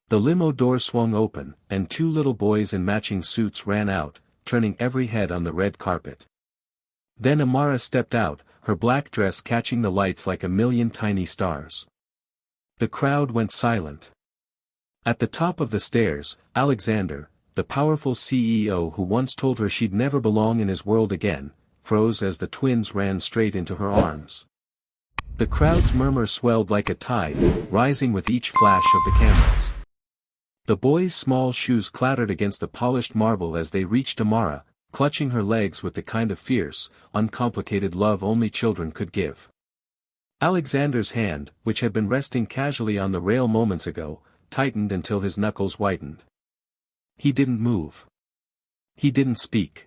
The limo door swung open, and two little boys in matching suits ran out, turning every head on the red carpet. Then Amara stepped out, her black dress catching the lights like a million tiny stars. The crowd went silent. At the top of the stairs, Alexander, the powerful CEO who once told her she'd never belong in his world again, froze as the twins ran straight into her arms. The crowd's murmur swelled like a tide, rising with each flash of the cameras. The boys' small shoes clattered against the polished marble as they reached Amara, clutching her legs with the kind of fierce, uncomplicated love only children could give. Alexander's hand, which had been resting casually on the rail moments ago, tightened until his knuckles whitened. He didn't move. He didn't speak.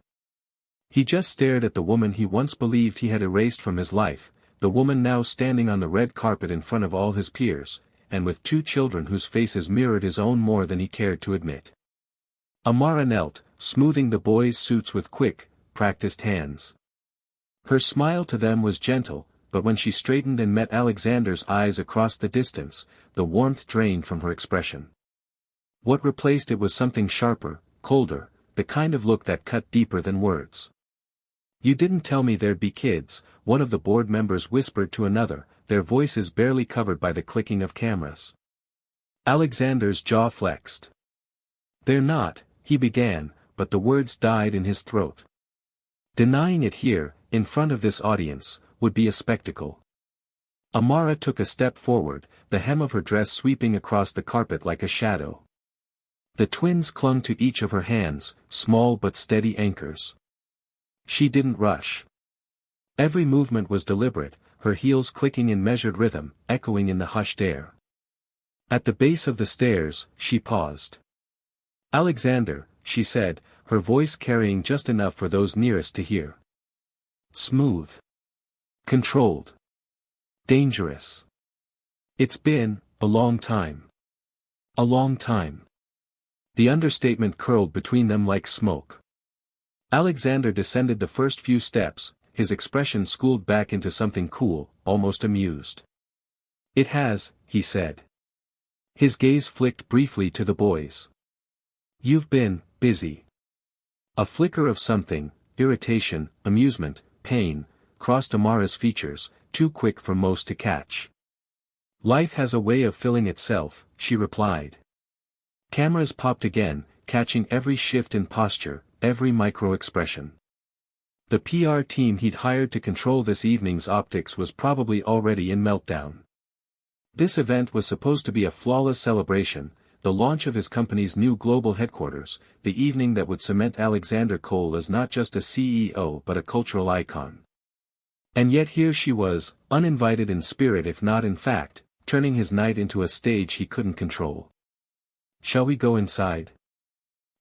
He just stared at the woman he once believed he had erased from his life, the woman now standing on the red carpet in front of all his peers, and with two children whose faces mirrored his own more than he cared to admit. Amara knelt, smoothing the boys' suits with quick, practiced hands. Her smile to them was gentle, but when she straightened and met Alexander's eyes across the distance, the warmth drained from her expression. What replaced it was something sharper, colder, the kind of look that cut deeper than words. "You didn't tell me there'd be kids," one of the board members whispered to another, their voices barely covered by the clicking of cameras. Alexander's jaw flexed. "They're not," he began, but the words died in his throat. Denying it here, in front of this audience, would be a spectacle. Amara took a step forward, the hem of her dress sweeping across the carpet like a shadow. The twins clung to each of her hands, small but steady anchors. She didn't rush. Every movement was deliberate, her heels clicking in measured rhythm, echoing in the hushed air. At the base of the stairs, she paused. "Alexander," she said, her voice carrying just enough for those nearest to hear. "Smooth. Controlled. Dangerous. It's been a long time. A long time." The understatement curled between them like smoke. Alexander descended the first few steps, his expression schooled back into something cool, almost amused. "It has," he said. His gaze flicked briefly to the boys. "You've been busy." A flicker of something, irritation, amusement, pain, crossed Amara's features, too quick for most to catch. "Life has a way of filling itself," she replied. Cameras popped again, catching every shift in posture, every micro-expression. The PR team he'd hired to control this evening's optics was probably already in meltdown. This event was supposed to be a flawless celebration, the launch of his company's new global headquarters, the evening that would cement Alexander Cole as not just a CEO but a cultural icon. And yet here she was, uninvited in spirit if not in fact, turning his night into a stage he couldn't control. "Shall we go inside?"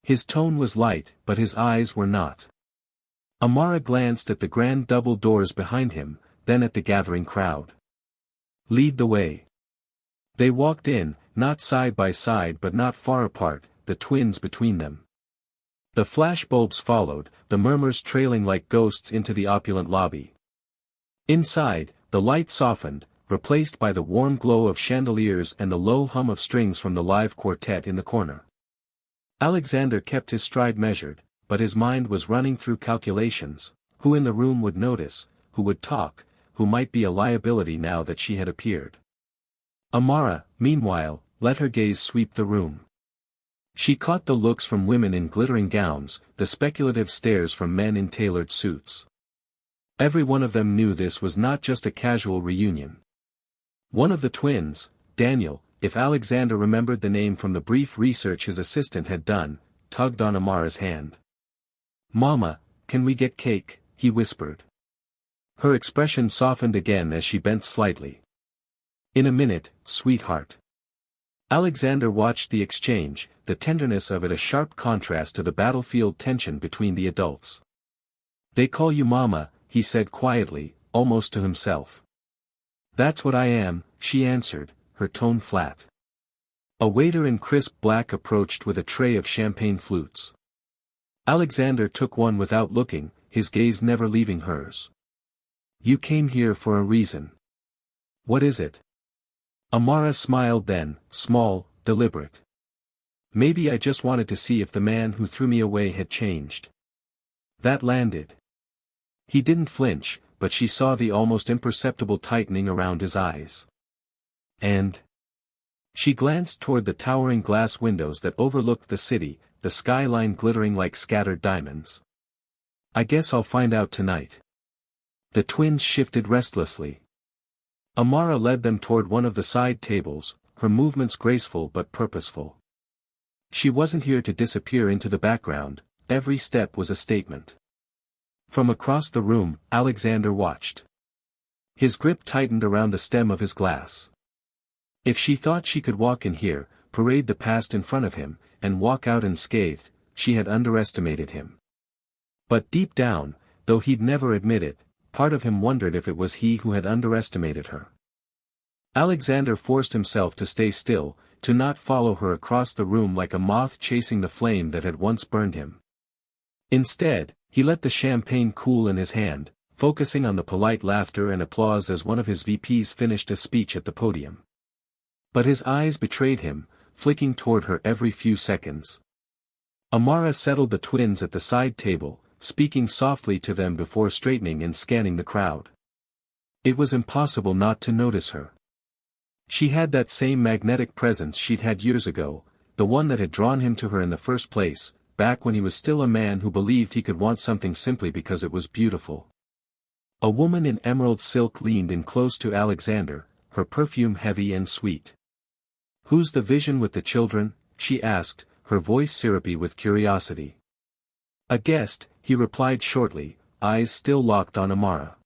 His tone was light, but his eyes were not. Amara glanced at the grand double doors behind him, then at the gathering crowd. "Lead the way." They walked in, not side by side but not far apart, the twins between them. The flashbulbs followed, the murmurs trailing like ghosts into the opulent lobby. Inside, the light softened, replaced by the warm glow of chandeliers and the low hum of strings from the live quartet in the corner. Alexander kept his stride measured, but his mind was running through calculations: who in the room would notice, who would talk, who might be a liability now that she had appeared. Amara, meanwhile, let her gaze sweep the room. She caught the looks from women in glittering gowns, the speculative stares from men in tailored suits. Every one of them knew this was not just a casual reunion. One of the twins, Daniel, if Alexander remembered the name from the brief research his assistant had done, tugged on Amara's hand. "Mama, can we get cake?" he whispered. Her expression softened again as she bent slightly. "In a minute, sweetheart." Alexander watched the exchange, the tenderness of it a sharp contrast to the battlefield tension between the adults. "They call you Mama," he said quietly, almost to himself. "That's what I am," she answered, her tone flat. A waiter in crisp black approached with a tray of champagne flutes. Alexander took one without looking, his gaze never leaving hers. "You came here for a reason. What is it?" Amara smiled then, small, deliberate. Maybe I just wanted to see if the man who threw me away had changed. That landed. He didn't flinch, but she saw the almost imperceptible tightening around his eyes. And she glanced toward the towering glass windows that overlooked the city, the skyline glittering like scattered diamonds. I guess I'll find out tonight. The twins shifted restlessly. Amara led them toward one of the side tables, her movements graceful but purposeful. She wasn't here to disappear into the background, every step was a statement. From across the room, Alexander watched. His grip tightened around the stem of his glass. If she thought she could walk in here, parade the past in front of him, and walk out unscathed, she had underestimated him. But deep down, though he'd never admit it, part of him wondered if it was he who had underestimated her. Alexander forced himself to stay still, to not follow her across the room like a moth chasing the flame that had once burned him. Instead, he let the champagne cool in his hand, focusing on the polite laughter and applause as one of his VPs finished a speech at the podium. But his eyes betrayed him, flicking toward her every few seconds. Amara settled the twins at the side table, speaking softly to them before straightening and scanning the crowd. It was impossible not to notice her. She had that same magnetic presence she'd had years ago, the one that had drawn him to her in the first place, back when he was still a man who believed he could want something simply because it was beautiful. A woman in emerald silk leaned in close to Alexander, her perfume heavy and sweet. "Who's the vision with the children?" she asked, her voice syrupy with curiosity. "A guest," he replied shortly, eyes still locked on Amara.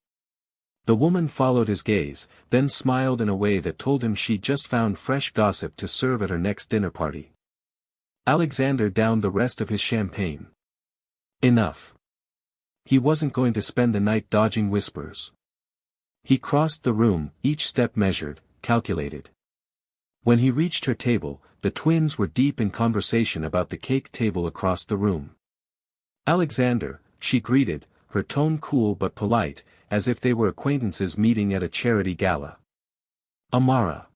The woman followed his gaze, then smiled in a way that told him she'd just found fresh gossip to serve at her next dinner party. Alexander downed the rest of his champagne. Enough. He wasn't going to spend the night dodging whispers. He crossed the room, each step measured, calculated. When he reached her table, the twins were deep in conversation about the cake table across the room. "Alexander," she greeted, her tone cool but polite, as if they were acquaintances meeting at a charity gala. "Amara."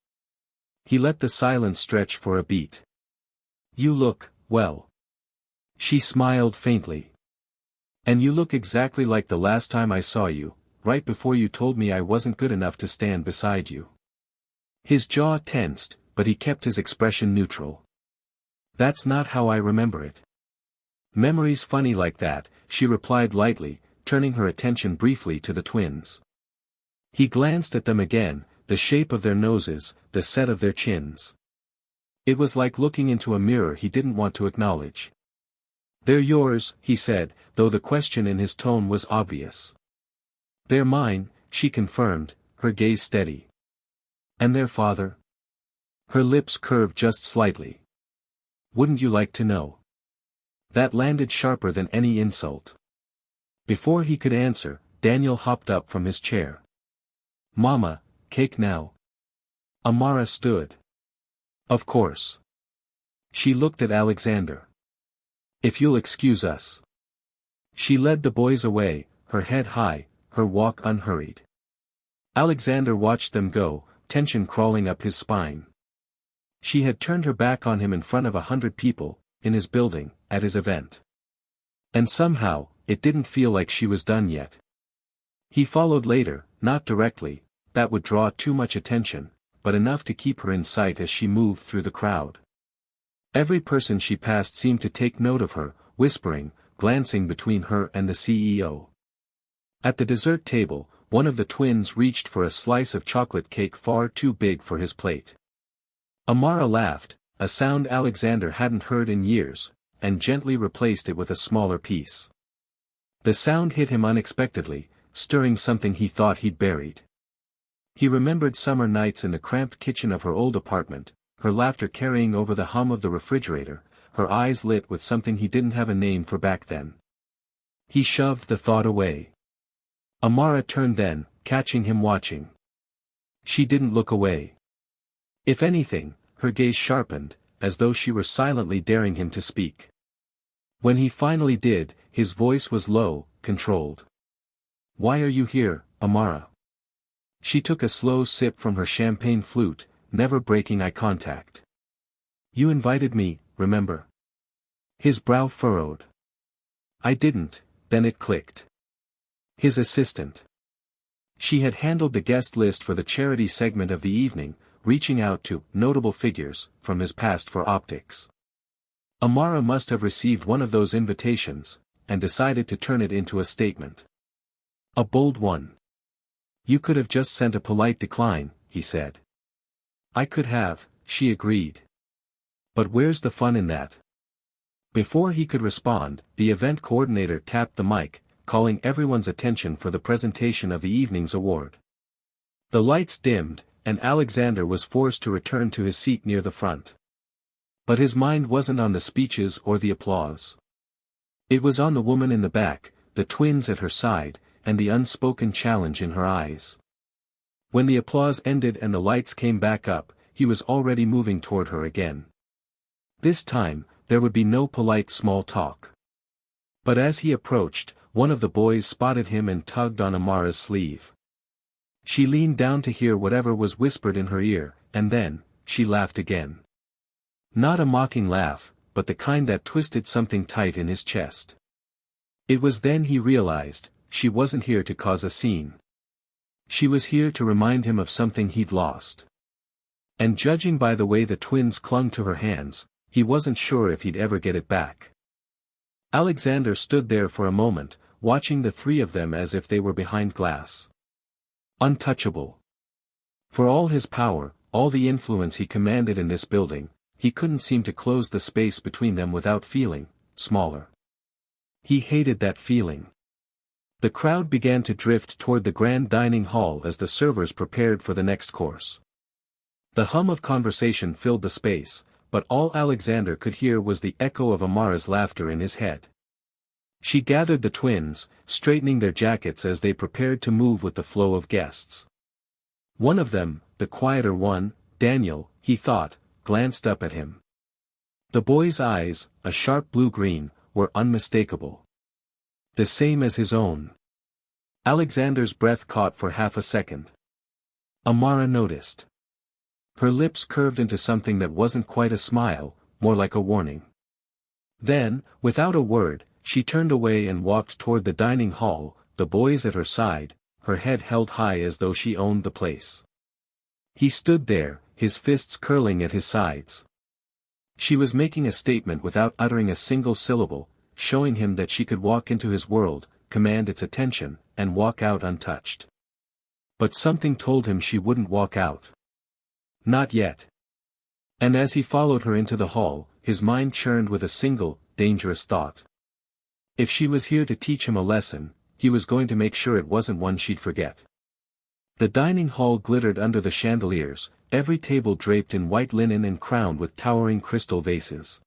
He let the silence stretch for a beat. "You look, well." She smiled faintly. "And you look exactly like the last time I saw you, right before you told me I wasn't good enough to stand beside you." His jaw tensed, but he kept his expression neutral. "That's not how I remember it." "Memory's funny like that," she replied lightly, turning her attention briefly to the twins. He glanced at them again, the shape of their noses, the set of their chins. It was like looking into a mirror he didn't want to acknowledge. "They're yours," he said, though the question in his tone was obvious. "They're mine," she confirmed, her gaze steady. "And their father?" Her lips curved just slightly. "Wouldn't you like to know?" That landed sharper than any insult. Before he could answer, Daniel hopped up from his chair. "Mama, cake now?" Amara stood. "Of course." She looked at Alexander. "If you'll excuse us." She led the boys away, her head high, her walk unhurried. Alexander watched them go, tension crawling up his spine. She had turned her back on him in front of 100 people, in his building, at his event. And somehow, it didn't feel like she was done yet. He followed later, not directly, that would draw too much attention, but enough to keep her in sight as she moved through the crowd. Every person she passed seemed to take note of her, whispering, glancing between her and the CEO. At the dessert table, one of the twins reached for a slice of chocolate cake far too big for his plate. Amara laughed, a sound Alexander hadn't heard in years, and gently replaced it with a smaller piece. The sound hit him unexpectedly, stirring something he thought he'd buried. He remembered summer nights in the cramped kitchen of her old apartment, her laughter carrying over the hum of the refrigerator, her eyes lit with something he didn't have a name for back then. He shoved the thought away. Amara turned then, catching him watching. She didn't look away. If anything, her gaze sharpened, as though she were silently daring him to speak. When he finally did, his voice was low, controlled. "Why are you here, Amara?" She took a slow sip from her champagne flute, never breaking eye contact. "You invited me," remember? His brow furrowed. I didn't, then it clicked. His assistant. She had handled the guest list for the charity segment of the evening, reaching out to notable figures from his past for optics. Amara must have received one of those invitations, and decided to turn it into a statement. A bold one. You could have just sent a polite decline, he said. I could have, she agreed. But where's the fun in that? Before he could respond, the event coordinator tapped the mic, calling everyone's attention for the presentation of the evening's award. The lights dimmed, and Alexander was forced to return to his seat near the front. But his mind wasn't on the speeches or the applause. It was on the woman in the back, the twins at her side, and the unspoken challenge in her eyes. When the applause ended and the lights came back up, he was already moving toward her again. This time, there would be no polite small talk. But as he approached, one of the boys spotted him and tugged on Amara's sleeve. She leaned down to hear whatever was whispered in her ear, and then, she laughed again. Not a mocking laugh, but the kind that twisted something tight in his chest. It was then he realized, she wasn't here to cause a scene. She was here to remind him of something he'd lost. And judging by the way the twins clung to her hands, he wasn't sure if he'd ever get it back. Alexander stood there for a moment, watching the three of them as if they were behind glass. Untouchable. For all his power, all the influence he commanded in this building, he couldn't seem to close the space between them without feeling smaller. He hated that feeling. The crowd began to drift toward the grand dining hall as the servers prepared for the next course. The hum of conversation filled the space, but all Alexander could hear was the echo of Amara's laughter in his head. She gathered the twins, straightening their jackets as they prepared to move with the flow of guests. One of them, the quieter one, Daniel, he thought, glanced up at him. The boy's eyes, a sharp blue-green, were unmistakable. The same as his own. Alexander's breath caught for half a second. Amara noticed. Her lips curved into something that wasn't quite a smile, more like a warning. Then, without a word, she turned away and walked toward the dining hall, the boys at her side, her head held high as though she owned the place. He stood there, his fists curling at his sides. She was making a statement without uttering a single syllable, showing him that she could walk into his world, command its attention, and walk out untouched. But something told him she wouldn't walk out. Not yet. And as he followed her into the hall, his mind churned with a single, dangerous thought. If she was here to teach him a lesson, he was going to make sure it wasn't one she'd forget. The dining hall glittered under the chandeliers, every table draped in white linen and crowned with towering crystal vases.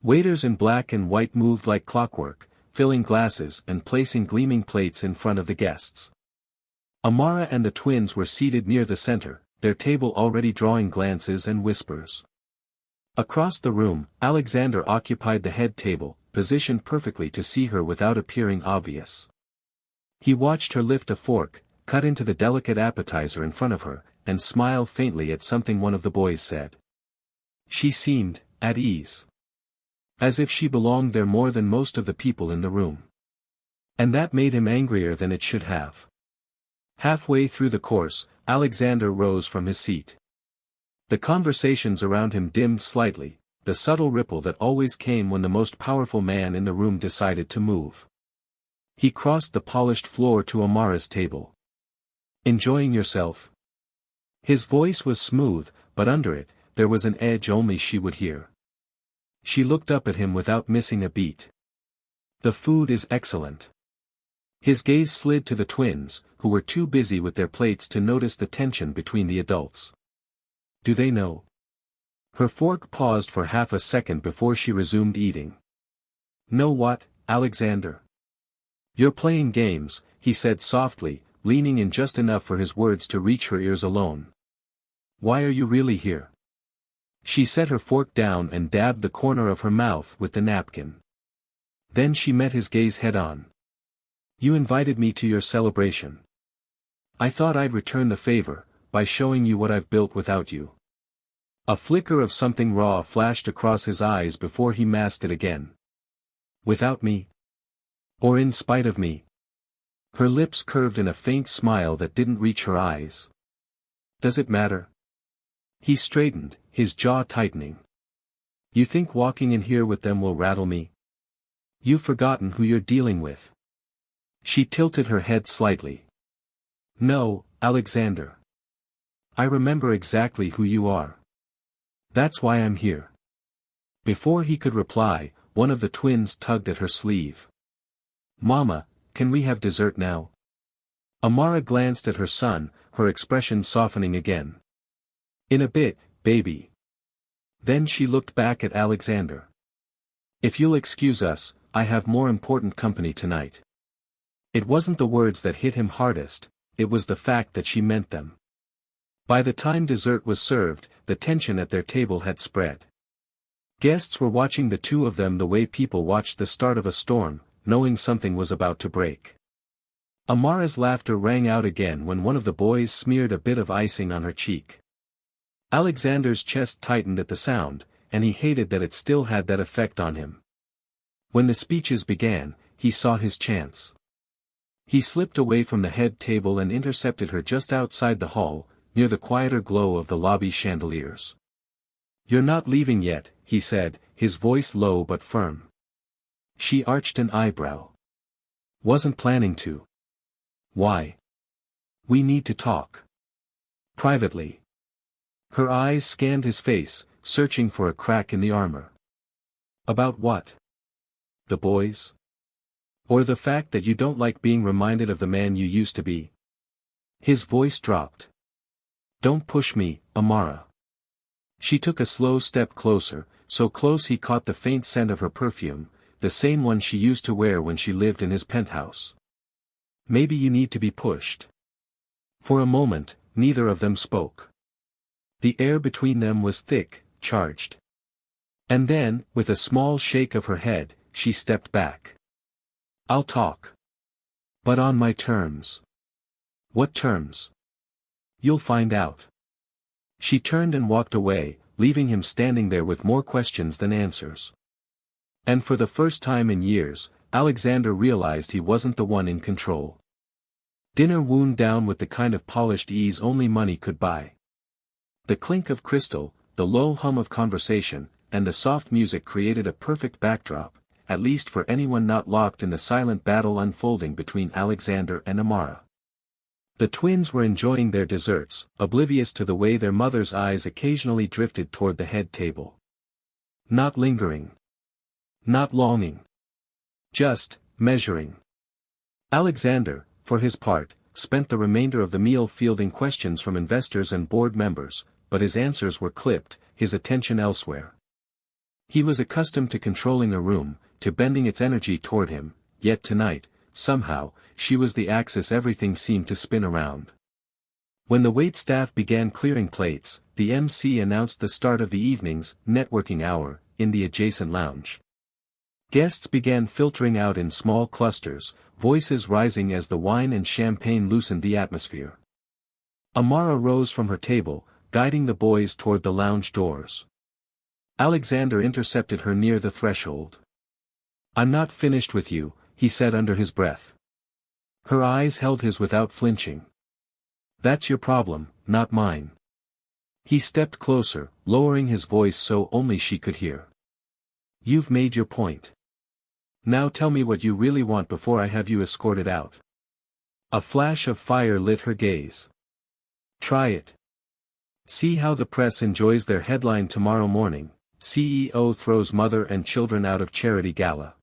Waiters in black and white moved like clockwork, filling glasses and placing gleaming plates in front of the guests. Amara and the twins were seated near the center, their table already drawing glances and whispers. Across the room, Alexander occupied the head table, positioned perfectly to see her without appearing obvious. He watched her lift a fork, cut into the delicate appetizer in front of her, and smile faintly at something one of the boys said. She seemed at ease. As if she belonged there more than most of the people in the room. And that made him angrier than it should have. Halfway through the course, Alexander rose from his seat. The conversations around him dimmed slightly, the subtle ripple that always came when the most powerful man in the room decided to move. He crossed the polished floor to Amara's table. Enjoying yourself? His voice was smooth, but under it, there was an edge only she would hear. She looked up at him without missing a beat. The food is excellent. His gaze slid to the twins, who were too busy with their plates to notice the tension between the adults. Do they know? Her fork paused for half a second before she resumed eating. Know what, Alexander? You're playing games, he said softly, leaning in just enough for his words to reach her ears alone. Why are you really here? She set her fork down and dabbed the corner of her mouth with the napkin. Then she met his gaze head-on. You invited me to your celebration. I thought I'd return the favor, by showing you what I've built without you. A flicker of something raw flashed across his eyes before he masked it again. Without me? Or in spite of me? Her lips curved in a faint smile that didn't reach her eyes. Does it matter? He straightened, his jaw tightening. You think walking in here with them will rattle me? You've forgotten who you're dealing with. She tilted her head slightly. No, Alexander. I remember exactly who you are. That's why I'm here. Before he could reply, one of the twins tugged at her sleeve. Mama, can we have dessert now? Amara glanced at her son, her expression softening again. In a bit, baby. Then she looked back at Alexander. If you'll excuse us, I have more important company tonight. It wasn't the words that hit him hardest, it was the fact that she meant them. By the time dessert was served, the tension at their table had spread. Guests were watching the two of them the way people watched the start of a storm, knowing something was about to break. Amara's laughter rang out again when one of the boys smeared a bit of icing on her cheek. Alexander's chest tightened at the sound, and he hated that it still had that effect on him. When the speeches began, he saw his chance. He slipped away from the head table and intercepted her just outside the hall, near the quieter glow of the lobby chandeliers. You're not leaving yet, he said, his voice low but firm. She arched an eyebrow. Wasn't planning to. Why? We need to talk. Privately. Her eyes scanned his face, searching for a crack in the armor. About what? The boys? Or the fact that you don't like being reminded of the man you used to be? His voice dropped. Don't push me, Amara. She took a slow step closer, so close he caught the faint scent of her perfume, the same one she used to wear when she lived in his penthouse. Maybe you need to be pushed. For a moment, neither of them spoke. The air between them was thick, charged. And then, with a small shake of her head, she stepped back. I'll talk. But on my terms. What terms? You'll find out. She turned and walked away, leaving him standing there with more questions than answers. And for the first time in years, Alexander realized he wasn't the one in control. Dinner wound down with the kind of polished ease only money could buy. The clink of crystal, the low hum of conversation, and the soft music created a perfect backdrop, at least for anyone not locked in the silent battle unfolding between Alexander and Amara. The twins were enjoying their desserts, oblivious to the way their mother's eyes occasionally drifted toward the head table. Not lingering. Not longing. Just, measuring. Alexander, for his part, spent the remainder of the meal fielding questions from investors and board members, but his answers were clipped, his attention elsewhere. He was accustomed to controlling a room, to bending its energy toward him, yet tonight, somehow, she was the axis everything seemed to spin around. When the waitstaff began clearing plates, the MC announced the start of the evening's networking hour, in the adjacent lounge. Guests began filtering out in small clusters, voices rising as the wine and champagne loosened the atmosphere. Amara rose from her table, guiding the boys toward the lounge doors. Alexander intercepted her near the threshold. I'm not finished with you, he said under his breath. Her eyes held his without flinching. That's your problem, not mine. He stepped closer, lowering his voice so only she could hear. You've made your point. Now tell me what you really want before I have you escorted out. A flash of fire lit her gaze. Try it. See how the press enjoys their headline tomorrow morning, CEO throws mother and children out of charity gala.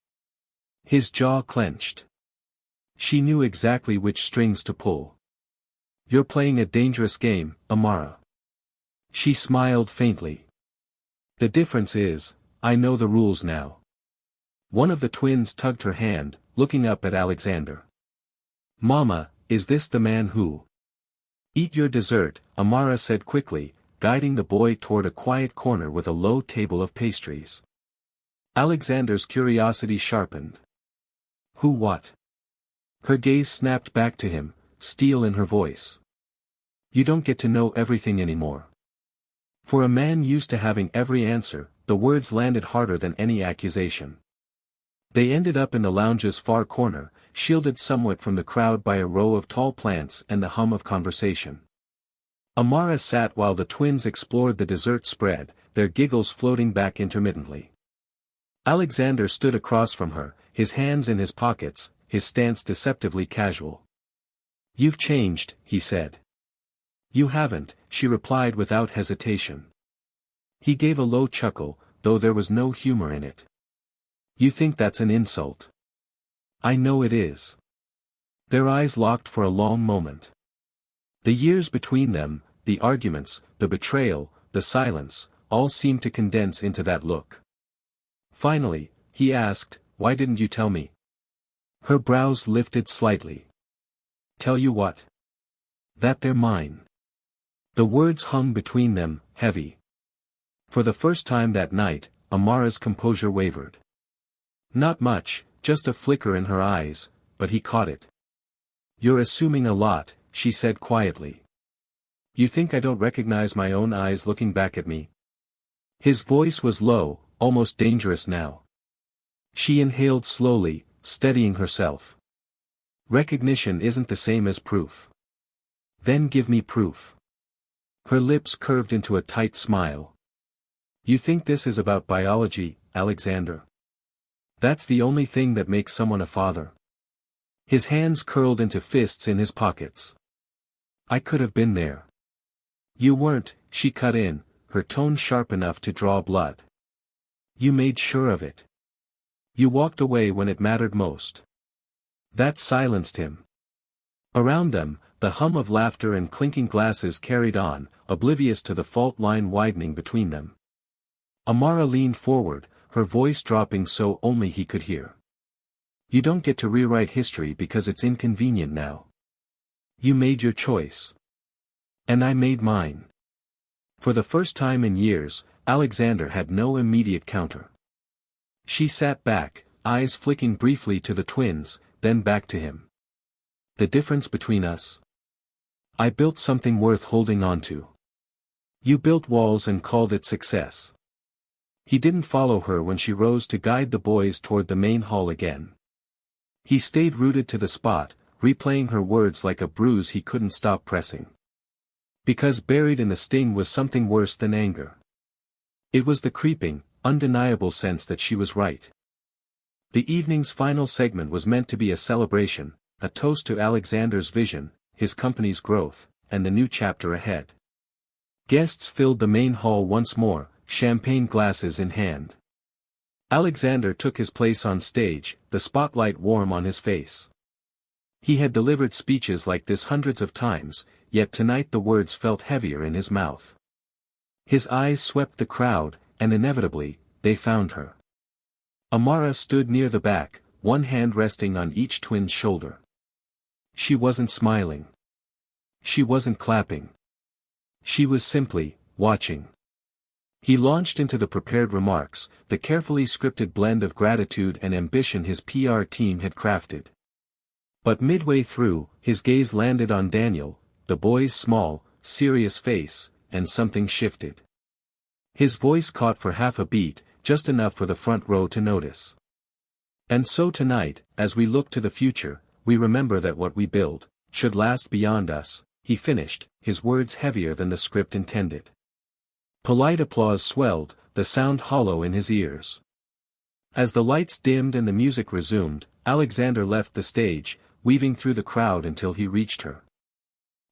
His jaw clenched. She knew exactly which strings to pull. You're playing a dangerous game, Amara. She smiled faintly. The difference is, I know the rules now. One of the twins tugged her hand, looking up at Alexander. Mama, is this the man who? Eat your dessert, Amara said quickly, guiding the boy toward a quiet corner with a low table of pastries. Alexander's curiosity sharpened. Who what? Her gaze snapped back to him, steel in her voice. You don't get to know everything anymore. For a man used to having every answer, the words landed harder than any accusation. They ended up in the lounge's far corner, shielded somewhat from the crowd by a row of tall plants and the hum of conversation. Amara sat while the twins explored the dessert spread, their giggles floating back intermittently. Alexander stood across from her, his hands in his pockets, his stance deceptively casual. "You've changed," he said. "You haven't," she replied without hesitation. He gave a low chuckle, though there was no humor in it. "You think that's an insult?" "I know it is." Their eyes locked for a long moment. The years between them, the arguments, the betrayal, the silence, all seemed to condense into that look. Finally, he asked, "Why didn't you tell me?" Her brows lifted slightly. "Tell you what?" "That they're mine." The words hung between them, heavy. For the first time that night, Amara's composure wavered. Not much, just a flicker in her eyes, but he caught it. "You're assuming a lot," she said quietly. "You think I don't recognize my own eyes looking back at me?" His voice was low, almost dangerous now. She inhaled slowly, steadying herself. "Recognition isn't the same as proof." "Then give me proof." Her lips curved into a tight smile. "You think this is about biology, Alexander? That's the only thing that makes someone a father?" His hands curled into fists in his pockets. "I could have been there." "You weren't," she cut in, her tone sharp enough to draw blood. "You made sure of it. You walked away when it mattered most." That silenced him. Around them, the hum of laughter and clinking glasses carried on, oblivious to the fault line widening between them. Amara leaned forward, her voice dropping so only he could hear. "You don't get to rewrite history because it's inconvenient now. You made your choice. And I made mine." For the first time in years, Alexander had no immediate counter. She sat back, eyes flicking briefly to the twins, then back to him. "The difference between us? I built something worth holding on to. You built walls and called it success." He didn't follow her when she rose to guide the boys toward the main hall again. He stayed rooted to the spot, replaying her words like a bruise he couldn't stop pressing. Because buried in the sting was something worse than anger. It was the creeping, undeniable sense that she was right. The evening's final segment was meant to be a celebration, a toast to Alexander's vision, his company's growth, and the new chapter ahead. Guests filled the main hall once more, champagne glasses in hand. Alexander took his place on stage, the spotlight warm on his face. He had delivered speeches like this hundreds of times, yet tonight the words felt heavier in his mouth. His eyes swept the crowd, and inevitably, they found her. Amara stood near the back, one hand resting on each twin's shoulder. She wasn't smiling. She wasn't clapping. She was simply watching. He launched into the prepared remarks, the carefully scripted blend of gratitude and ambition his PR team had crafted. But midway through, his gaze landed on Daniel, the boy's small, serious face, and something shifted. His voice caught for half a beat, just enough for the front row to notice. "And so tonight, as we look to the future, we remember that what we build should last beyond us," he finished, his words heavier than the script intended. Polite applause swelled, the sound hollow in his ears. As the lights dimmed and the music resumed, Alexander left the stage, weaving through the crowd until he reached her.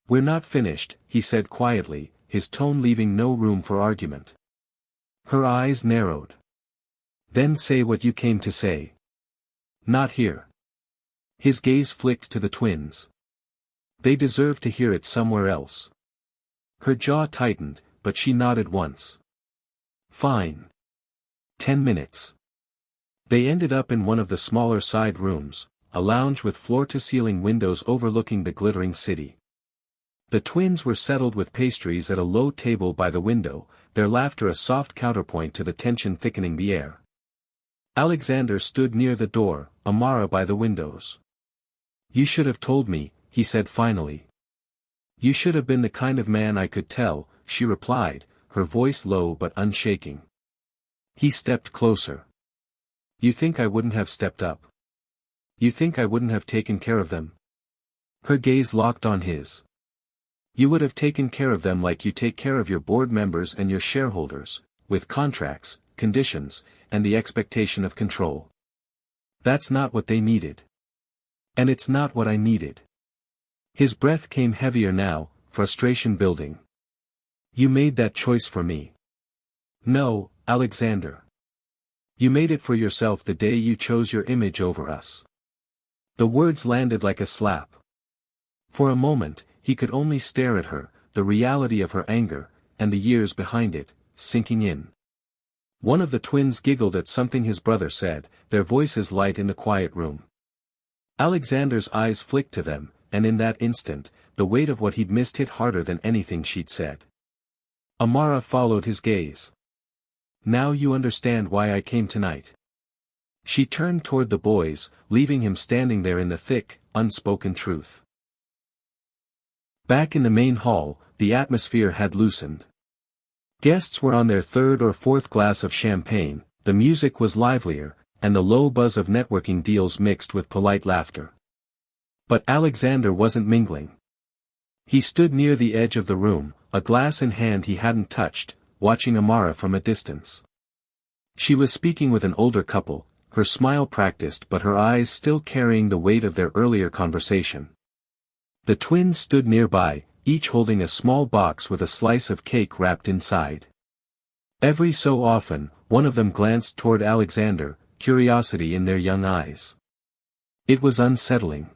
"We're not finished," he said quietly, his tone leaving no room for argument. Her eyes narrowed. "Then say what you came to say." "Not here." His gaze flicked to the twins. "They deserve to hear it somewhere else." Her jaw tightened, but she nodded once. "Fine. 10 minutes." They ended up in one of the smaller side rooms, a lounge with floor-to-ceiling windows overlooking the glittering city. The twins were settled with pastries at a low table by the window, their laughter a soft counterpoint to the tension thickening the air. Alexander stood near the door, Amara by the windows. "You should have told me," he said finally. "You should have been the kind of man I could tell," she replied, her voice low but unshaking. He stepped closer. You think I wouldn't have stepped up? You think I wouldn't have taken care of them? Her gaze locked on his. You would have taken care of them like you take care of your board members and your shareholders, with contracts, conditions, and the expectation of control. That's not what they needed. And it's not what I needed. His breath came heavier now, frustration building. You made that choice for me. No, Alexander. You made it for yourself the day you chose your image over us. The words landed like a slap. For a moment, he could only stare at her, the reality of her anger, and the years behind it, sinking in. One of the twins giggled at something his brother said, their voices light in the quiet room. Alexander's eyes flicked to them, and in that instant, the weight of what he'd missed hit harder than anything she'd said. Amara followed his gaze. Now you understand why I came tonight. She turned toward the boys, leaving him standing there in the thick, unspoken truth. Back in the main hall, the atmosphere had loosened. Guests were on their third or fourth glass of champagne, the music was livelier, and the low buzz of networking deals mixed with polite laughter. But Alexander wasn't mingling. He stood near the edge of the room, a glass in hand he hadn't touched, watching Amara from a distance. She was speaking with an older couple, her smile practiced but her eyes still carrying the weight of their earlier conversation. The twins stood nearby, each holding a small box with a slice of cake wrapped inside. Every so often, one of them glanced toward Alexander, curiosity in their young eyes. It was unsettling.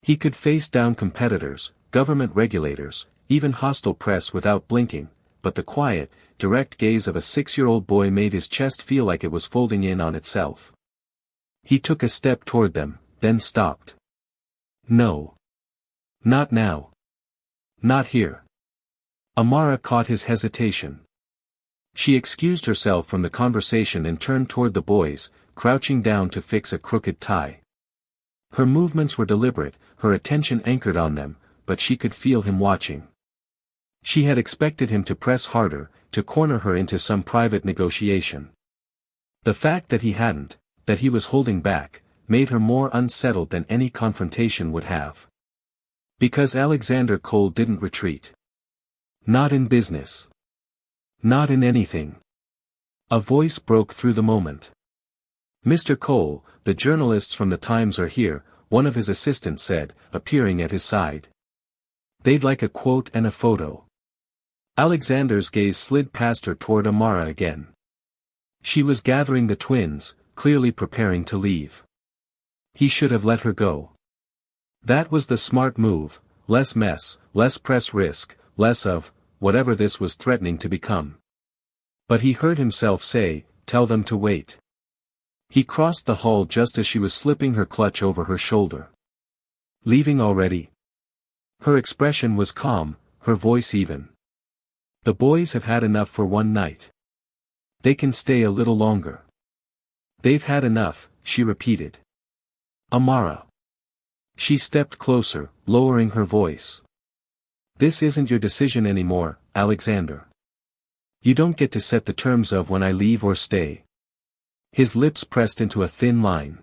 He could face down competitors, government regulators, even hostile press without blinking, but the quiet, direct gaze of a 6-year-old boy made his chest feel like it was folding in on itself. He took a step toward them, then stopped. No. Not now. Not here. Amara caught his hesitation. She excused herself from the conversation and turned toward the boys, crouching down to fix a crooked tie. Her movements were deliberate, her attention anchored on them, but she could feel him watching. She had expected him to press harder, to corner her into some private negotiation. The fact that he hadn't, that he was holding back, made her more unsettled than any confrontation would have. Because Alexander Cole didn't retreat. Not in business. Not in anything. A voice broke through the moment. Mr. Cole, the journalists from the Times are here, one of his assistants said, appearing at his side. They'd like a quote and a photo. Alexander's gaze slid past her toward Amara again. She was gathering the twins, clearly preparing to leave. He should have let her go. That was the smart move, less mess, less press risk, less of, whatever this was threatening to become. But he heard himself say, tell them to wait. He crossed the hall just as she was slipping her clutch over her shoulder. Leaving already? Her expression was calm, her voice even. The boys have had enough for one night. They can stay a little longer. They've had enough, she repeated. Amara. She stepped closer, lowering her voice. This isn't your decision anymore, Alexander. You don't get to set the terms of when I leave or stay. His lips pressed into a thin line.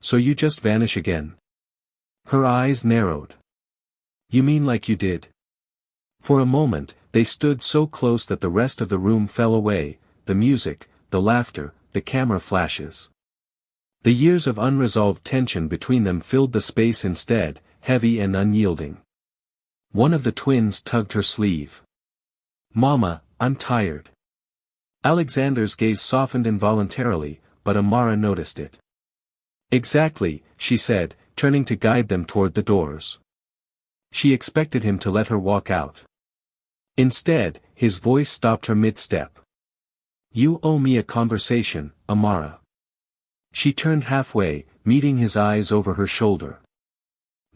So you just vanish again? Her eyes narrowed. You mean like you did? For a moment, they stood so close that the rest of the room fell away, the music, the laughter, the camera flashes. The years of unresolved tension between them filled the space instead, heavy and unyielding. One of the twins tugged her sleeve. Mama, I'm tired. Alexander's gaze softened involuntarily, but Amara noticed it. Exactly, she said, turning to guide them toward the doors. She expected him to let her walk out. Instead, his voice stopped her mid-step. You owe me a conversation, Amara. She turned halfway, meeting his eyes over her shoulder.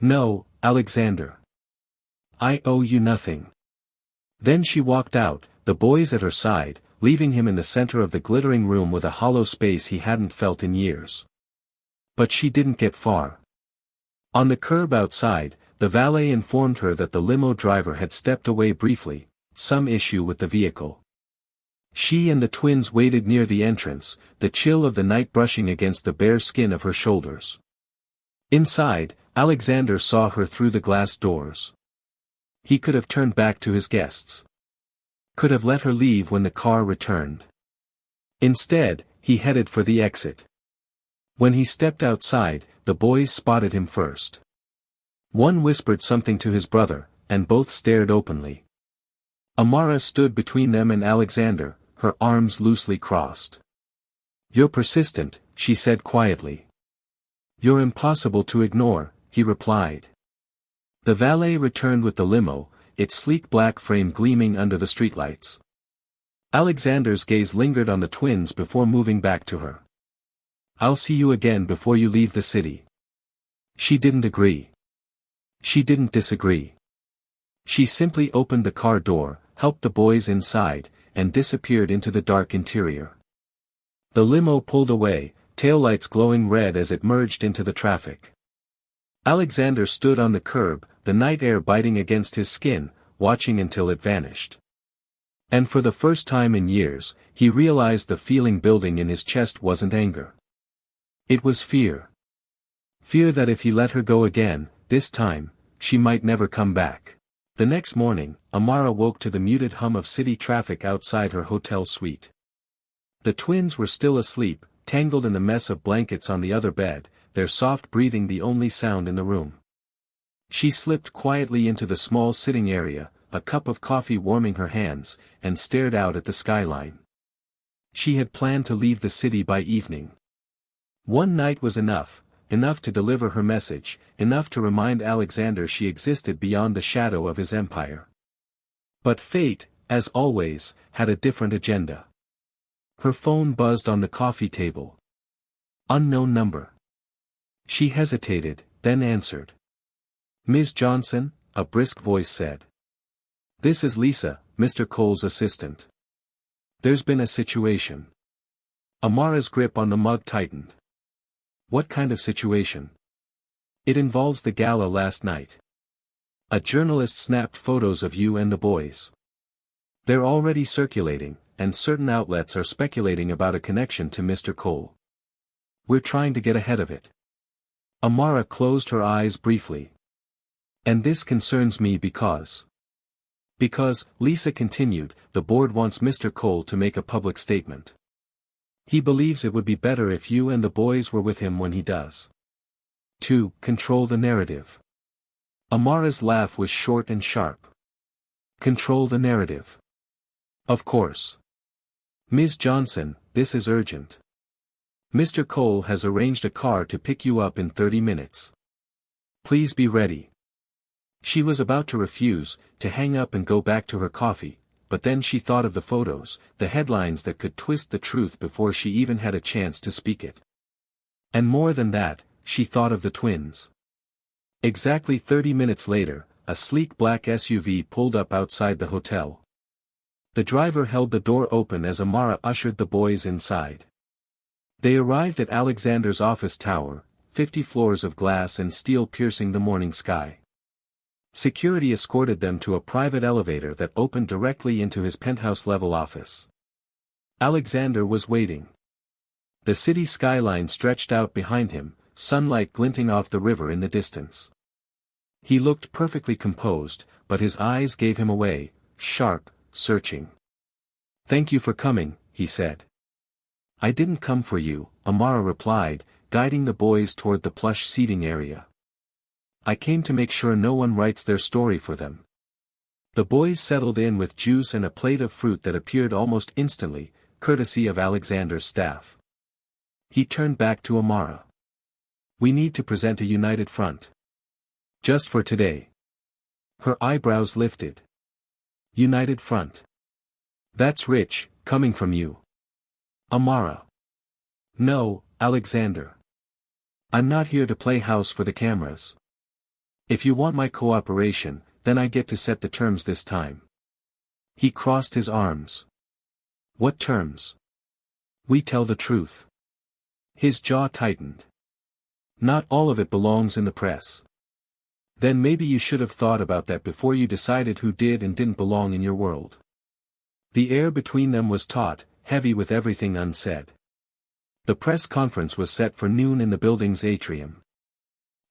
No, Alexander. I owe you nothing. Then she walked out, the boys at her side, leaving him in the center of the glittering room with a hollow space he hadn't felt in years. But she didn't get far. On the curb outside, the valet informed her that the limo driver had stepped away briefly, some issue with the vehicle. She and the twins waited near the entrance, the chill of the night brushing against the bare skin of her shoulders. Inside, Alexander saw her through the glass doors. He could have turned back to his guests. Could have let her leave when the car returned. Instead, he headed for the exit. When he stepped outside, the boys spotted him first. One whispered something to his brother, and both stared openly. Amara stood between them and Alexander, her arms loosely crossed. "You're persistent," she said quietly. "You're impossible to ignore," he replied. The valet returned with the limo, its sleek black frame gleaming under the streetlights. Alexander's gaze lingered on the twins before moving back to her. "I'll see you again before you leave the city." She didn't agree. She didn't disagree. She simply opened the car door, helped the boys inside, and disappeared into the dark interior. The limo pulled away, taillights glowing red as it merged into the traffic. Alexander stood on the curb, the night air biting against his skin, watching until it vanished. And for the first time in years, he realized the feeling building in his chest wasn't anger. It was fear. Fear that if he let her go again, this time, she might never come back. The next morning, Amara woke to the muted hum of city traffic outside her hotel suite. The twins were still asleep, tangled in the mess of blankets on the other bed, their soft breathing the only sound in the room. She slipped quietly into the small sitting area, a cup of coffee warming her hands, and stared out at the skyline. She had planned to leave the city by evening. One night was enough to deliver her message, enough to remind Alexander she existed beyond the shadow of his empire. But fate, as always, had a different agenda. Her phone buzzed on the coffee table. Unknown number. She hesitated, then answered. "Ms. Johnson," a brisk voice said. "This is Lisa, Mr. Cole's assistant. There's been a situation." Amara's grip on the mug tightened. "What kind of situation?" "It involves the gala last night. A journalist snapped photos of you and the boys. They're already circulating, and certain outlets are speculating about a connection to Mr. Cole. We're trying to get ahead of it." Amara closed her eyes briefly. "And this concerns me because, Lisa continued, the board wants Mr. Cole to make a public statement. He believes it would be better if you and the boys were with him when he does. To control the narrative." Amara's laugh was short and sharp. "Control the narrative. Of course. Ms. Johnson, this is urgent. Mr. Cole has arranged a car to pick you up in 30 minutes. Please be ready." She was about to refuse, to hang up and go back to her coffee, but then she thought of the photos, the headlines that could twist the truth before she even had a chance to speak it. And more than that, she thought of the twins. Exactly 30 minutes later, a sleek black SUV pulled up outside the hotel. The driver held the door open as Amara ushered the boys inside. They arrived at Alexander's office tower, 50 floors of glass and steel piercing the morning sky. Security escorted them to a private elevator that opened directly into his penthouse-level office. Alexander was waiting. The city skyline stretched out behind him, sunlight glinting off the river in the distance. He looked perfectly composed, but his eyes gave him away, sharp, searching. "Thank you for coming," he said. "I didn't come for you," Amara replied, guiding the boys toward the plush seating area. "I came to make sure no one writes their story for them." The boys settled in with juice and a plate of fruit that appeared almost instantly, courtesy of Alexander's staff. He turned back to Amara. "We need to present a united front. Just for today." Her eyebrows lifted. "United front. That's rich, coming from you." "Amara." "No, Alexander. I'm not here to play house for the cameras. If you want my cooperation, then I get to set the terms this time." He crossed his arms. "What terms?" "We tell the truth." His jaw tightened. "Not all of it belongs in the press." Then maybe you should have thought about that before you decided who did and didn't belong in your world. The air between them was taut, heavy with everything unsaid. The press conference was set for noon in the building's atrium.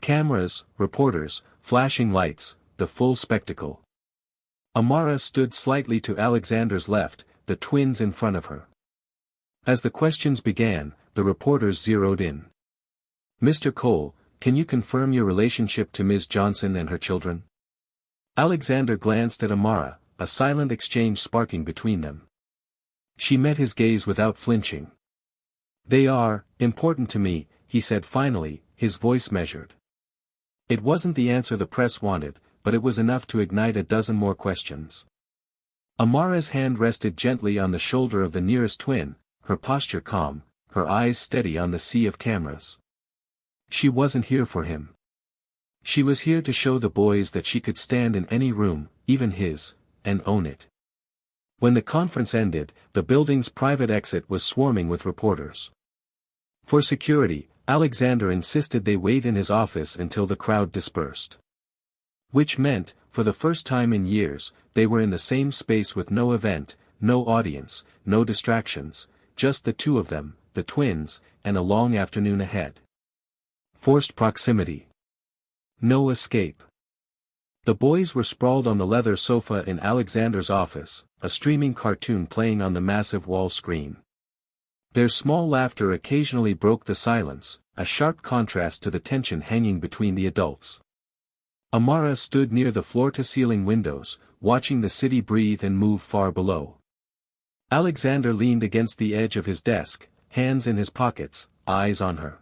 Cameras, reporters, flashing lights, the full spectacle. Amara stood slightly to Alexander's left, the twins in front of her. As the questions began, the reporters zeroed in. "Mr. Cole, can you confirm your relationship to Ms. Johnson and her children?" Alexander glanced at Amara, a silent exchange sparking between them. She met his gaze without flinching. "They are important to me," he said finally, his voice measured. It wasn't the answer the press wanted, but it was enough to ignite a dozen more questions. Amara's hand rested gently on the shoulder of the nearest twin, her posture calm, her eyes steady on the sea of cameras. She wasn't here for him. She was here to show the boys that she could stand in any room, even his, and own it. When the conference ended, the building's private exit was swarming with reporters. For security, Alexander insisted they wait in his office until the crowd dispersed. Which meant, for the first time in years, they were in the same space with no event, no audience, no distractions, just the two of them, the twins, and a long afternoon ahead. Forced proximity. No escape. The boys were sprawled on the leather sofa in Alexander's office, a streaming cartoon playing on the massive wall screen. Their small laughter occasionally broke the silence, a sharp contrast to the tension hanging between the adults. Amara stood near the floor-to-ceiling windows, watching the city breathe and move far below. Alexander leaned against the edge of his desk, hands in his pockets, eyes on her.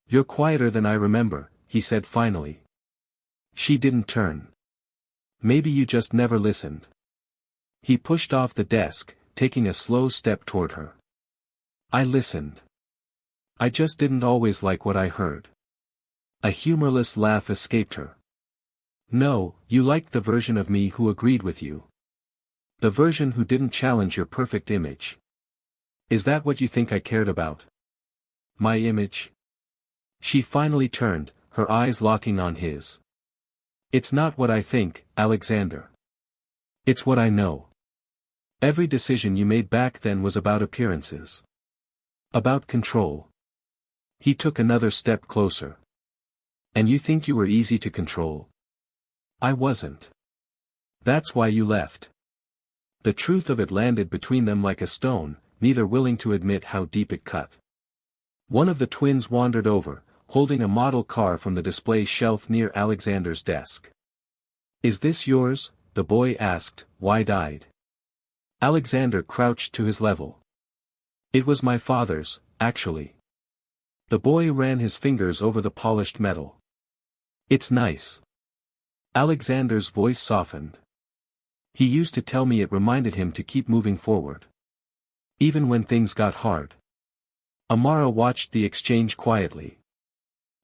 "You're quieter than I remember," he said finally. She didn't turn. "Maybe you just never listened." He pushed off the desk, taking a slow step toward her. "I listened. I just didn't always like what I heard." A humorless laugh escaped her. "No, you liked the version of me who agreed with you. The version who didn't challenge your perfect image. Is that what you think I cared about? My image?" She finally turned, her eyes locking on his. "It's not what I think, Alexander. It's what I know. Every decision you made back then was about appearances. About control." He took another step closer. "And you think you were easy to control? I wasn't. That's why you left." The truth of it landed between them like a stone, neither willing to admit how deep it cut. One of the twins wandered over, holding a model car from the display shelf near Alexander's desk. "Is this yours?" the boy asked, wide-eyed. Alexander crouched to his level. "It was my father's, actually." The boy ran his fingers over the polished metal. "It's nice." Alexander's voice softened. "He used to tell me it reminded him to keep moving forward. Even when things got hard." Amara watched the exchange quietly.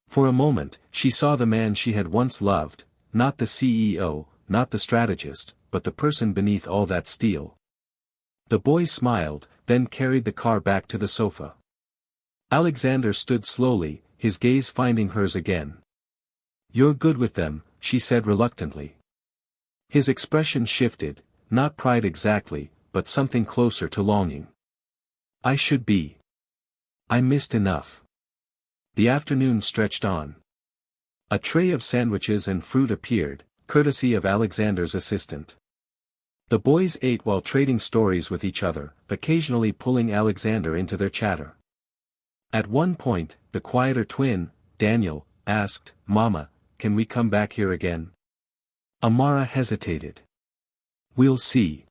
For a moment, she saw the man she had once loved, not the CEO, not the strategist, but the person beneath all that steel. The boy smiled, then carried the car back to the sofa. Alexander stood slowly, his gaze finding hers again. "You're good with them," she said reluctantly. His expression shifted, not pride exactly, but something closer to longing. "I should be. I missed enough." The afternoon stretched on. A tray of sandwiches and fruit appeared, courtesy of Alexander's assistant. The boys ate while trading stories with each other, occasionally pulling Alexander into their chatter. At one point, the quieter twin, Daniel, asked, "Mama, can we come back here again?" Amara hesitated. "We'll see."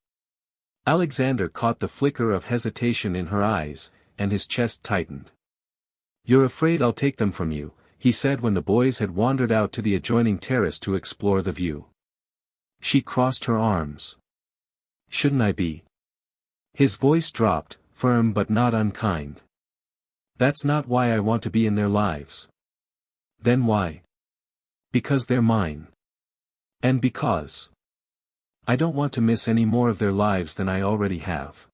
Alexander caught the flicker of hesitation in her eyes, and his chest tightened. "You're afraid I'll take them from you," he said when the boys had wandered out to the adjoining terrace to explore the view. She crossed her arms. "Shouldn't I be?" His voice dropped, firm but not unkind. "That's not why I want to be in their lives." "Then why?" "Because they're mine. And because I don't want to miss any more of their lives than I already have."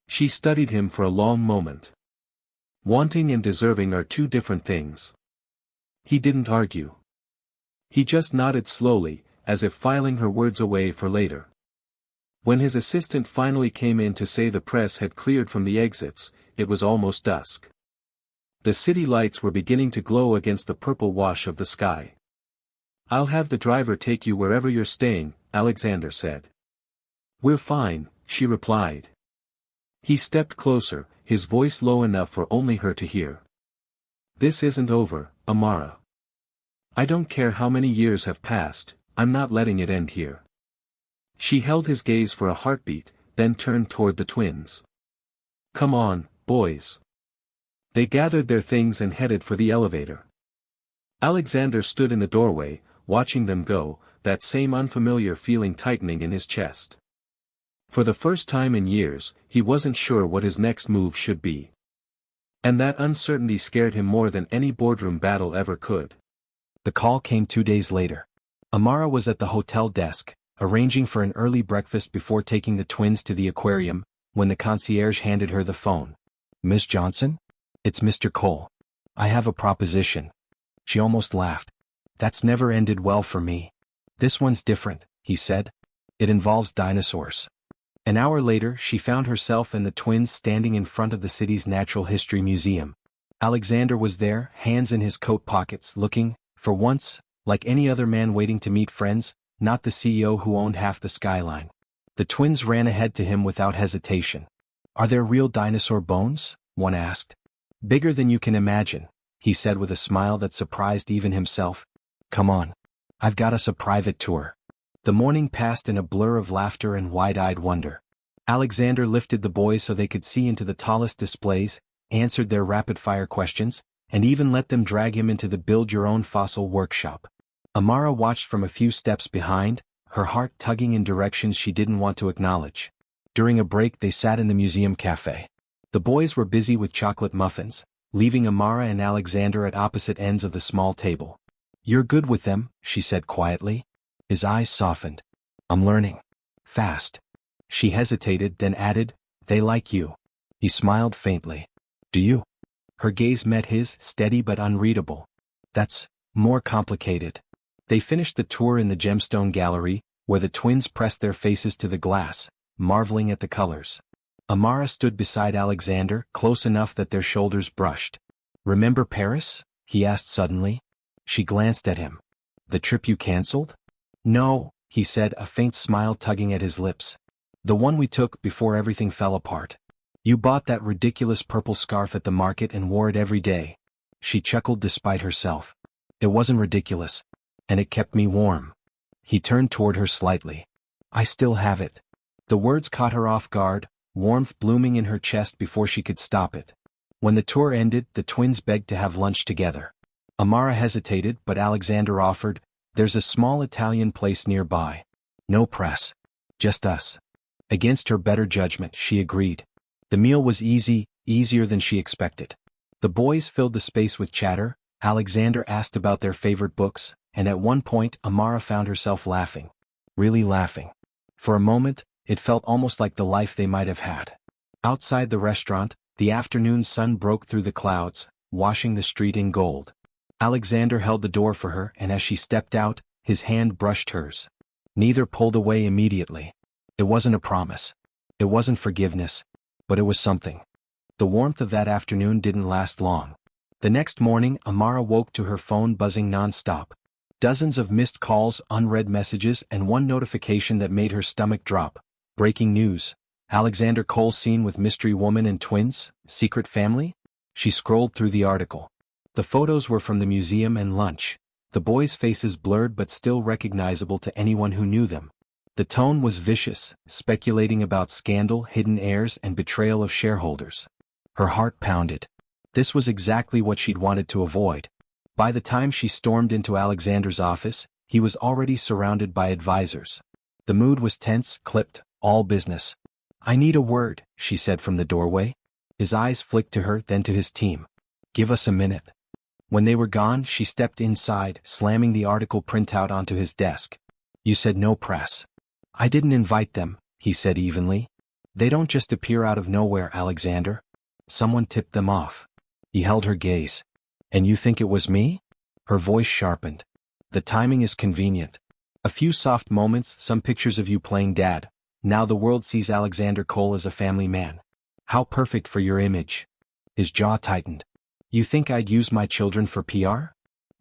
She studied him for a long moment. Wanting and deserving are two different things. He didn't argue. He just nodded slowly, as if filing her words away for later. When his assistant finally came in to say the press had cleared from the exits, it was almost dusk. The city lights were beginning to glow against the purple wash of the sky. "I'll have the driver take you wherever you're staying," Alexander said. "We're fine," she replied. He stepped closer, his voice low enough for only her to hear. "This isn't over, Amara. I don't care how many years have passed, I'm not letting it end here." She held his gaze for a heartbeat, then turned toward the twins. "Come on, boys." They gathered their things and headed for the elevator. Alexander stood in the doorway, watching them go, that same unfamiliar feeling tightening in his chest. For the first time in years, he wasn't sure what his next move should be. And that uncertainty scared him more than any boardroom battle ever could. The call came 2 days later. Amara was at the hotel desk, arranging for an early breakfast before taking the twins to the aquarium, when the concierge handed her the phone. "Miss Johnson? It's Mr. Cole. I have a proposition." She almost laughed. "That's never ended well for me." "This one's different," he said. "It involves dinosaurs." An hour later she found herself and the twins standing in front of the city's Natural History Museum. Alexander was there, hands in his coat pockets, looking, for once, like any other man waiting to meet friends, not the CEO who owned half the skyline. The twins ran ahead to him without hesitation. "Are there real dinosaur bones?" one asked. "Bigger than you can imagine," he said with a smile that surprised even himself. "Come on. I've got us a private tour." The morning passed in a blur of laughter and wide-eyed wonder. Alexander lifted the boys so they could see into the tallest displays, answered their rapid-fire questions, and even let them drag him into the build-your-own fossil workshop. Amara watched from a few steps behind, her heart tugging in directions she didn't want to acknowledge. During a break they sat in the museum cafe. The boys were busy with chocolate muffins, leaving Amara and Alexander at opposite ends of the small table. "You're good with them," she said quietly. His eyes softened. "I'm learning. Fast." She hesitated, then added, "They like you." He smiled faintly. "Do you?" Her gaze met his, steady but unreadable. "That's more complicated." They finished the tour in the gemstone gallery, where the twins pressed their faces to the glass, marveling at the colors. Amara stood beside Alexander, close enough that their shoulders brushed. "Remember Paris?" he asked suddenly. She glanced at him. "The trip you canceled?" "No," he said, a faint smile tugging at his lips. "The one we took before everything fell apart. You bought that ridiculous purple scarf at the market and wore it every day." She chuckled despite herself. "It wasn't ridiculous. And it kept me warm." He turned toward her slightly. "I still have it." The words caught her off guard, warmth blooming in her chest before she could stop it. When the tour ended, the twins begged to have lunch together. Amara hesitated, but Alexander offered, "There's a small Italian place nearby. No press. Just us." Against her better judgment, she agreed. The meal was easy, easier than she expected. The boys filled the space with chatter. Alexander asked about their favorite books, and at one point Amara found herself laughing. Really laughing. For a moment, it felt almost like the life they might have had. Outside the restaurant, the afternoon sun broke through the clouds, washing the street in gold. Alexander held the door for her, and as she stepped out, his hand brushed hers. Neither pulled away immediately. It wasn't a promise. It wasn't forgiveness. But it was something. The warmth of that afternoon didn't last long. The next morning, Amara woke to her phone buzzing non-stop. Dozens of missed calls, unread messages, and one notification that made her stomach drop. Breaking news. Alexander Cole seen with mystery woman and twins, secret family? She scrolled through the article. The photos were from the museum and lunch. The boys' faces blurred but still recognizable to anyone who knew them. The tone was vicious, speculating about scandal, hidden heirs, and betrayal of shareholders. Her heart pounded. This was exactly what she'd wanted to avoid. By the time she stormed into Alexander's office, he was already surrounded by advisors. The mood was tense, clipped, all business. "I need a word," she said from the doorway. His eyes flicked to her, then to his team. "Give us a minute." When they were gone, she stepped inside, slamming the article printout onto his desk. "You said no press." "I didn't invite them," he said evenly. "They don't just appear out of nowhere, Alexander. Someone tipped them off." He held her gaze. "And you think it was me?" Her voice sharpened. The timing is convenient. A few soft moments, some pictures of you playing dad. Now the world sees Alexander Cole as a family man. How perfect for your image. His jaw tightened. You think I'd use my children for PR?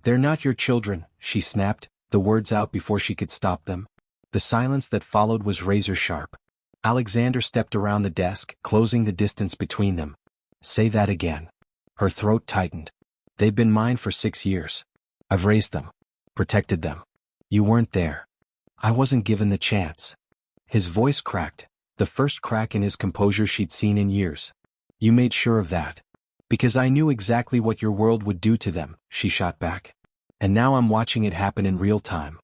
They're not your children, she snapped, the words out before she could stop them. The silence that followed was razor sharp. Alexander stepped around the desk, closing the distance between them. Say that again. Her throat tightened. They've been mine for 6 years. I've raised them. Protected them. You weren't there. I wasn't given the chance. His voice cracked, the first crack in his composure she'd seen in years. You made sure of that. Because I knew exactly what your world would do to them, she shot back. And now I'm watching it happen in real time.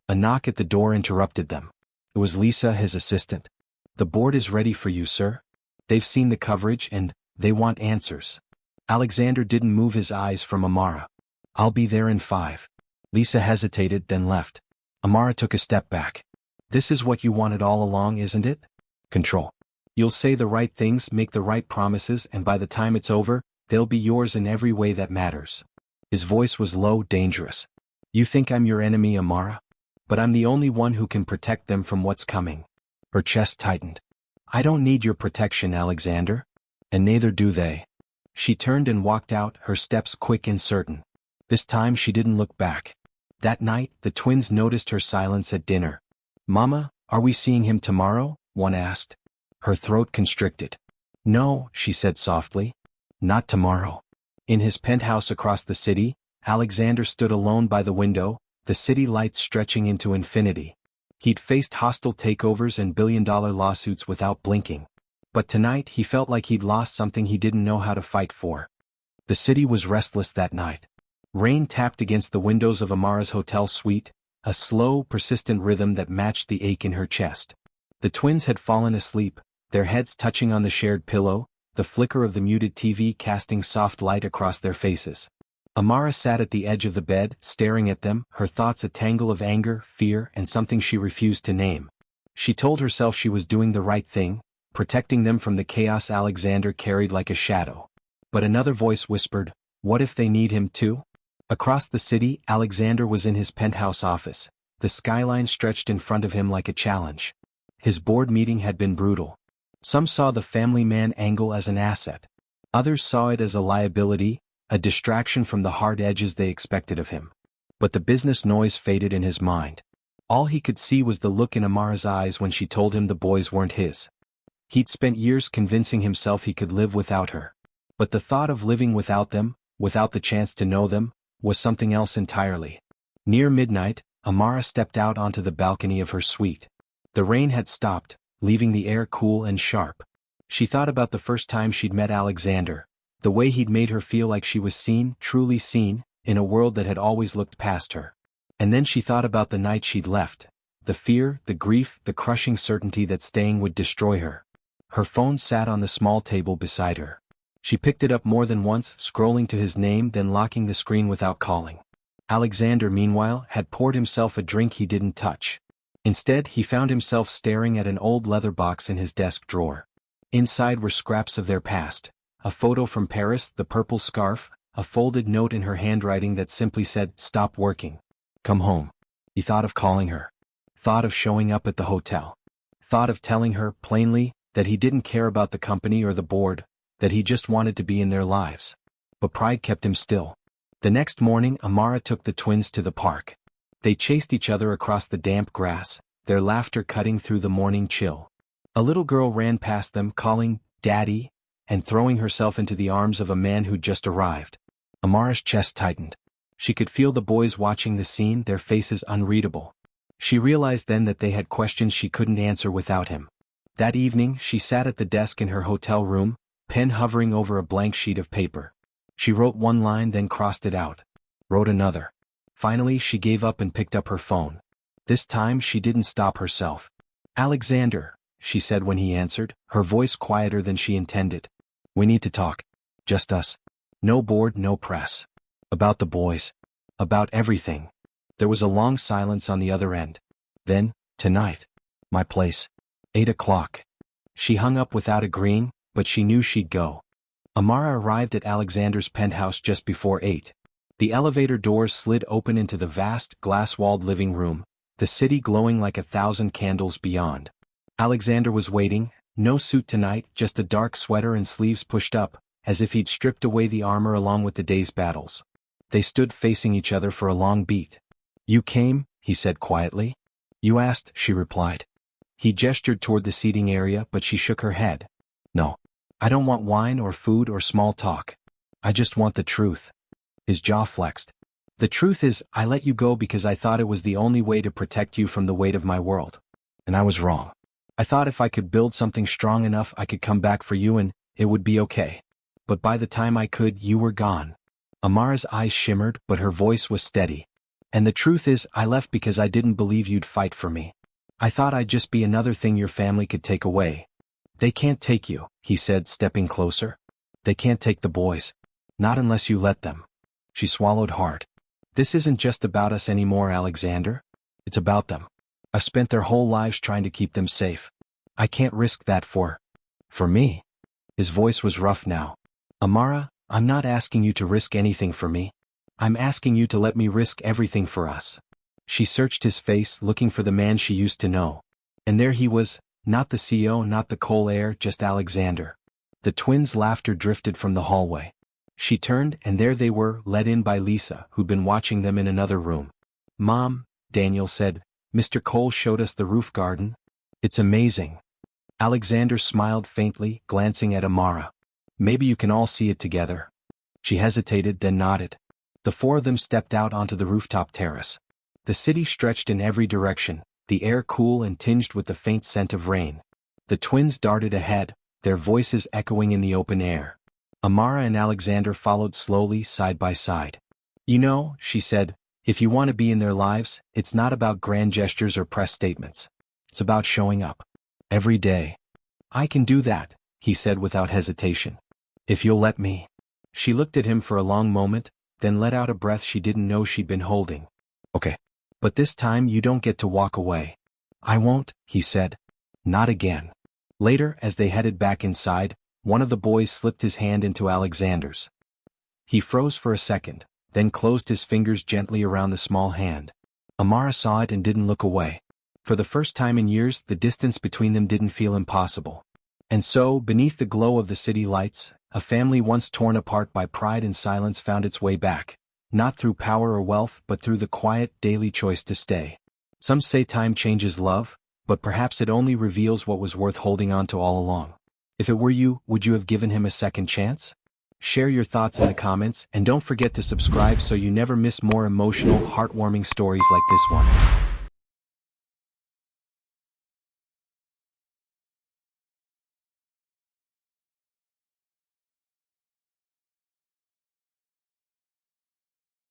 A knock at the door interrupted them. It was Lisa, his assistant. The board is ready for you, sir. They've seen the coverage and they want answers. Alexander didn't move his eyes from Amara. I'll be there in 5. Lisa hesitated, then left. Amara took a step back. This is what you wanted all along, isn't it? Control. You'll say the right things, make the right promises, and by the time it's over, they'll be yours in every way that matters. His voice was low, dangerous. You think I'm your enemy, Amara? But I'm the only one who can protect them from what's coming. Her chest tightened. I don't need your protection, Alexander. And neither do they. She turned and walked out, her steps quick and certain. This time she didn't look back. That night, the twins noticed her silence at dinner. Mama, are we seeing him tomorrow? One asked. Her throat constricted. No, she said softly. Not tomorrow. In his penthouse across the city, Alexander stood alone by the window, the city lights stretching into infinity. He'd faced hostile takeovers and billion-dollar lawsuits without blinking. But tonight he felt like he'd lost something he didn't know how to fight for. The city was restless that night. Rain tapped against the windows of Amara's hotel suite, a slow, persistent rhythm that matched the ache in her chest. The twins had fallen asleep, their heads touching on the shared pillow, the flicker of the muted TV casting soft light across their faces. Amara sat at the edge of the bed, staring at them, her thoughts a tangle of anger, fear, and something she refused to name. She told herself she was doing the right thing, protecting them from the chaos Alexander carried like a shadow. But another voice whispered, what if they need him too? Across the city, Alexander was in his penthouse office. The skyline stretched in front of him like a challenge. His board meeting had been brutal. Some saw the family man angle as an asset. Others saw it as a liability, a distraction from the hard edges they expected of him. But the business noise faded in his mind. All he could see was the look in Amara's eyes when she told him the boys weren't his. He'd spent years convincing himself he could live without her. But the thought of living without them, without the chance to know them, was something else entirely. Near midnight, Amara stepped out onto the balcony of her suite. The rain had stopped, leaving the air cool and sharp. She thought about the first time she'd met Alexander, the way he'd made her feel like she was seen, truly seen, in a world that had always looked past her. And then she thought about the night she'd left, the fear, the grief, the crushing certainty that staying would destroy her. Her phone sat on the small table beside her. She picked it up more than once, scrolling to his name then locking the screen without calling. Alexander, meanwhile, had poured himself a drink he didn't touch. Instead, he found himself staring at an old leather box in his desk drawer. Inside were scraps of their past, a photo from Paris, the purple scarf, a folded note in her handwriting that simply said, "Stop working. Come home." He thought of calling her. Thought of showing up at the hotel. Thought of telling her, plainly, that he didn't care about the company or the board, that he just wanted to be in their lives. But pride kept him still. The next morning, Amara took the twins to the park. They chased each other across the damp grass, their laughter cutting through the morning chill. A little girl ran past them, calling, "Daddy," and throwing herself into the arms of a man who'd just arrived. Amara's chest tightened. She could feel the boys watching the scene, their faces unreadable. She realized then that they had questions she couldn't answer without him. That evening, she sat at the desk in her hotel room, pen hovering over a blank sheet of paper. She wrote one line then crossed it out. Wrote another. Finally, she gave up and picked up her phone. This time she didn't stop herself. "Alexander," she said when he answered, her voice quieter than she intended. "We need to talk. Just us. No board, no press. About the boys. About everything." There was a long silence on the other end. Then, "Tonight. My place. 8 o'clock. She hung up without agreeing, but she knew she'd go. Amara arrived at Alexander's penthouse just before 8. The elevator doors slid open into the vast, glass-walled living room, the city glowing like 1,000 candles beyond. Alexander was waiting, no suit tonight, just a dark sweater and sleeves pushed up, as if he'd stripped away the armor along with the day's battles. They stood facing each other for a long beat. "You came," he said quietly. "You asked," she replied. He gestured toward the seating area, but she shook her head. "No. I don't want wine or food or small talk. I just want the truth." His jaw flexed. "The truth is, I let you go because I thought it was the only way to protect you from the weight of my world. And I was wrong. I thought if I could build something strong enough I could come back for you and it would be okay. But by the time I could, you were gone." Amara's eyes shimmered, but her voice was steady. "And the truth is, I left because I didn't believe you'd fight for me. I thought I'd just be another thing your family could take away." "They can't take you," he said, stepping closer. "They can't take the boys. Not unless you let them." She swallowed hard. "This isn't just about us anymore, Alexander. It's about them. I've spent their whole lives trying to keep them safe. I can't risk that for me." His voice was rough now. "Amara, I'm not asking you to risk anything for me. I'm asking you to let me risk everything for us." She searched his face, looking for the man she used to know. And there he was, not the CEO, not the coal heir, just Alexander. The twins' laughter drifted from the hallway. She turned, and there they were, led in by Lisa, who'd been watching them in another room. "Mom," Daniel said, "Mr. Cole showed us the roof garden. It's amazing." Alexander smiled faintly, glancing at Amara. "Maybe you can all see it together." She hesitated, then nodded. The four of them stepped out onto the rooftop terrace. The city stretched in every direction, the air cool and tinged with the faint scent of rain. The twins darted ahead, their voices echoing in the open air. Amara and Alexander followed slowly, side by side. "You know," she said, "if you want to be in their lives, it's not about grand gestures or press statements. It's about showing up. Every day." "I can do that," he said without hesitation. "If you'll let me." She looked at him for a long moment, then let out a breath she didn't know she'd been holding. "Okay. But this time you don't get to walk away." "I won't," he said. "Not again." Later, as they headed back inside, one of the boys slipped his hand into Alexander's. He froze for a second, then closed his fingers gently around the small hand. Amara saw it and didn't look away. For the first time in years, the distance between them didn't feel impossible. And so, beneath the glow of the city lights, a family once torn apart by pride and silence found its way back, not through power or wealth but through the quiet, daily choice to stay. Some say time changes love, but perhaps it only reveals what was worth holding on to all along. If it were you, would you have given him a second chance? Share your thoughts in the comments, and don't forget to subscribe so you never miss more emotional, heartwarming stories like this one.